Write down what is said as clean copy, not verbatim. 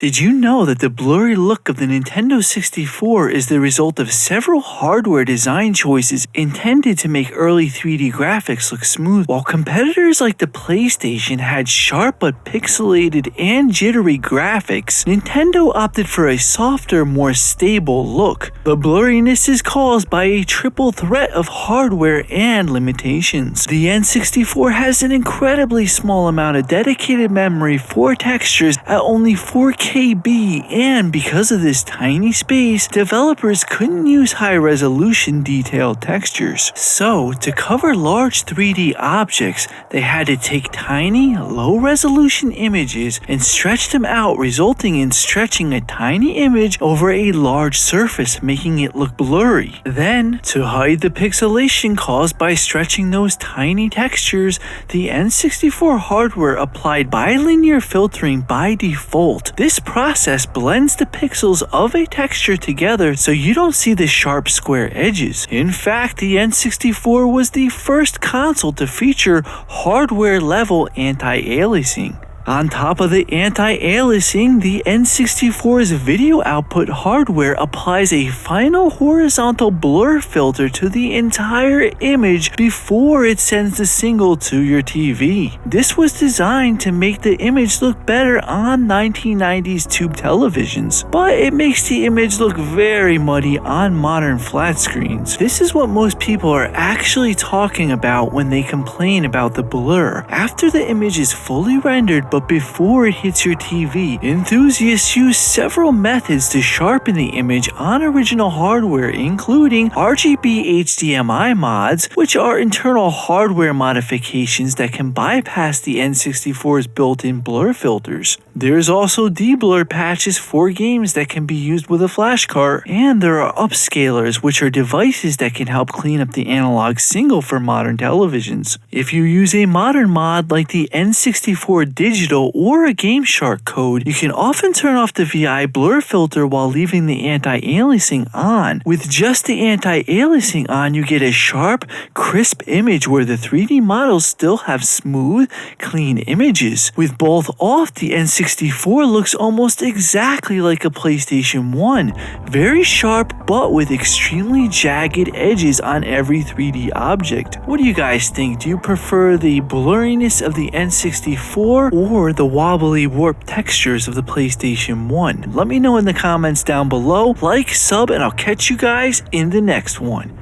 Did you know that the blurry look of the Nintendo 64 is the result of several hardware design choices intended to make early 3D graphics look smooth? While competitors like the PlayStation had sharp but pixelated and jittery graphics, Nintendo opted for a softer, more stable look. The blurriness is caused by a triple threat of hardware and limitations. The N64 has an incredibly small amount of dedicated memory for textures at only 4K KB, and because of this tiny space, developers couldn't use high-resolution detailed textures. So, to cover large 3D objects, they had to take tiny, low-resolution images and stretch them out, resulting in stretching a tiny image over a large surface, making it look blurry. Then, to hide the pixelation caused by stretching those tiny textures, the N64 hardware applied bilinear filtering by default. This process blends the pixels of a texture together so you don't see the sharp square edges. In fact, the N64 was the first console to feature hardware-level anti-aliasing. On top of the anti-aliasing, the N64's video output hardware applies a final horizontal blur filter to the entire image before it sends the signal to your TV. This was designed to make the image look better on 1990s tube televisions, but it makes the image look very muddy on modern flat screens. This is what most people are actually talking about when they complain about the blur. After the image is fully rendered, but before it hits your TV, enthusiasts use several methods to sharpen the image on original hardware, including RGB HDMI mods, which are internal hardware modifications that can bypass the N64's built-in blur filters. There's also de-blur patches for games that can be used with a flash card, and there are upscalers, which are devices that can help clean up the analog signal for modern televisions. If you use a modern mod like the N64 Digital or a GameShark code, you can often turn off the VI blur filter while leaving the anti-aliasing on. With just the anti-aliasing on, you get a sharp, crisp image where the 3D models still have smooth, clean images. With both off, the N64 looks almost exactly like a PlayStation 1. Very sharp, but with extremely jagged edges on every 3D object. What do you guys think? Do you prefer the blurriness of the N64 or the wobbly warped textures of the PlayStation 1? Let me know in the comments down below. Like, sub, and I'll catch you guys in the next one.